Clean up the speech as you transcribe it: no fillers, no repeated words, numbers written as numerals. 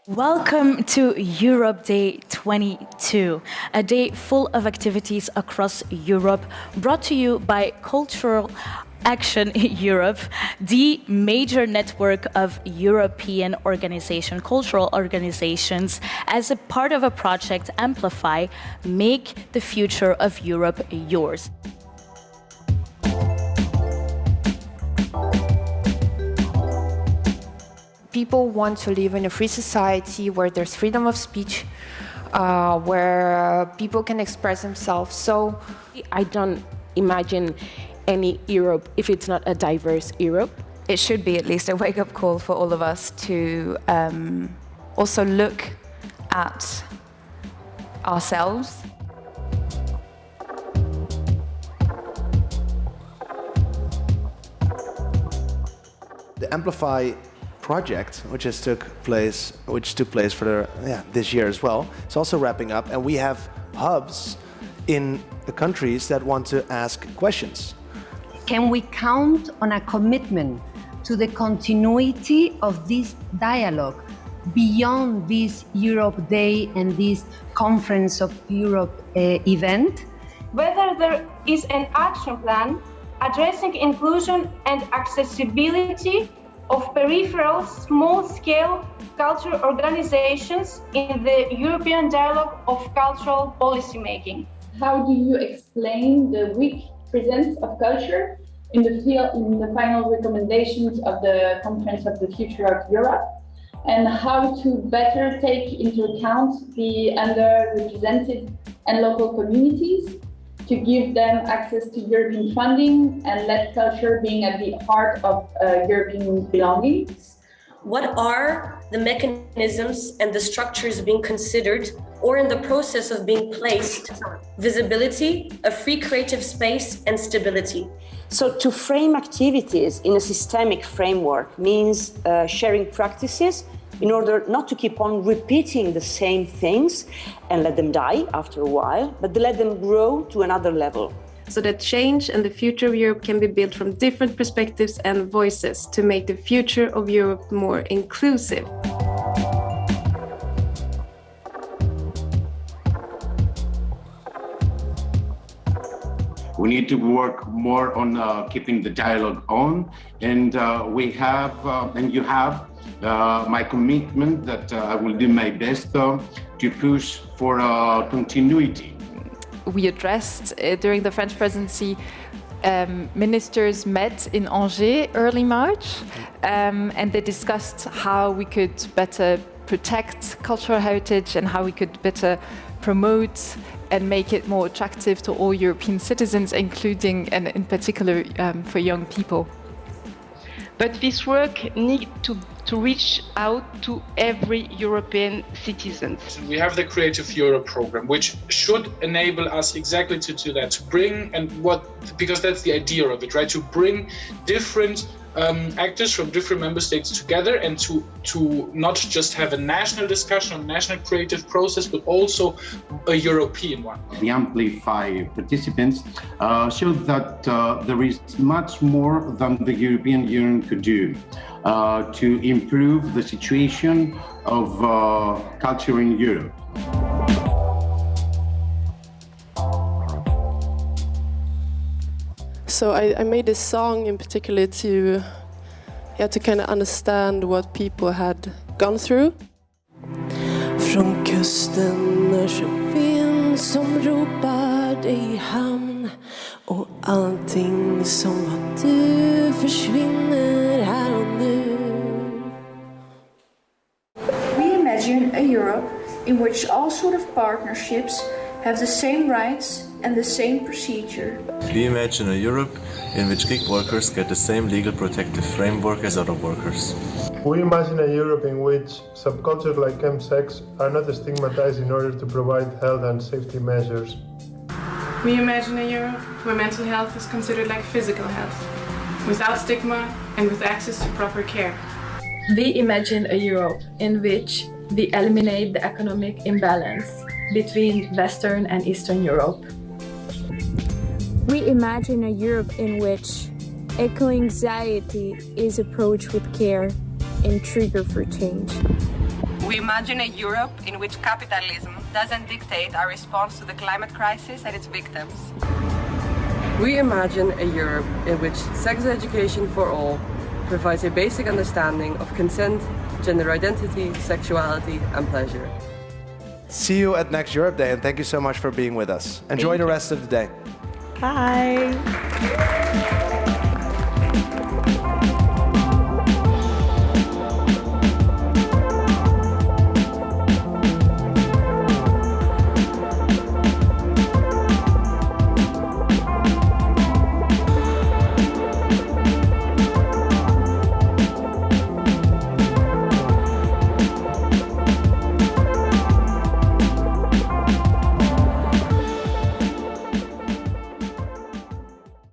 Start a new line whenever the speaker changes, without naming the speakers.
Welcome to Europe Day 22, a day full of activities across Europe, brought to you by Cultural Action Europe, the major network of European cultural organizations, as a part of a project Amplify, Make the Future of Europe Yours.
People want to live in a free society where there's freedom of speech, where people can express themselves. So
I don't imagine any Europe if it's not a diverse Europe.
It should be at least a wake-up call for all of us to also look at ourselves.
The Amplify project, which took place for this year as well, it's also wrapping up, and we have hubs in the countries that want to ask questions.
Can we count on a commitment to the continuity of this dialogue beyond this Europe Day and this Conference of Europe event?
Whether there is an action plan addressing inclusion and accessibility of peripheral, small-scale cultural organizations in the European dialogue of cultural policymaking.
How do you explain the weak presence of culture in the final recommendations of the Conference of the Future of Europe? And how to better take into account the underrepresented and local communities to give them access to European funding and let culture being at the heart of European belongings?
What are the mechanisms and the structures being considered or in the process of being placed? Visibility, a free creative space, and stability.
So to frame activities in a systemic framework means sharing practices in order not to keep on repeating the same things and let them die after a while, but to let them grow to another level.
So that change and the future of Europe can be built from different perspectives and voices to make the future of Europe more inclusive.
We need to work more on keeping the dialogue on, and we have, and you have, my commitment that I will do my best to push for continuity.
We addressed during the French presidency, ministers met in Angers early March, and they discussed how we could better protect cultural heritage and how we could better promote and make it more attractive to all European citizens, including and in particular for young people.
But this work needs to reach out to every European citizen.
We have the Creative Europe program, which should enable us exactly to do that, to bring, because that's the idea of it, right? To bring different actors from different member states together and to not just have a national discussion on national creative process, but also a European one.
The Amplify participants showed that there is much more than the European Union could do to improve the situation of culture in Europe.
So I made this song in particular to kind of understand what people had gone through.
Från kusten hörs en vind som ropar dig i hamn och allting som var du försvinner här och nu.
We imagine a Europe in which all sort of partnerships have the same rights and the same procedure.
We imagine a Europe in which gig workers get the same legal protective framework as other workers.
We imagine a Europe in which subcultures like chemsex are not stigmatized in order to provide health and safety measures.
We imagine a Europe where mental health is considered like physical health, without stigma and with access to proper care.
We imagine a Europe in which we eliminate the economic imbalance between Western and Eastern Europe.
We imagine a Europe in which eco-anxiety is approached with care
and trigger for change.
We imagine a Europe in which capitalism doesn't dictate our response to the climate crisis and its victims.
We imagine a Europe in which sex education for all provides a basic understanding of consent, gender identity, sexuality, and pleasure.
See you at next Europe Day, and thank you so much for being with us. Enjoy the rest of the day.
Bye.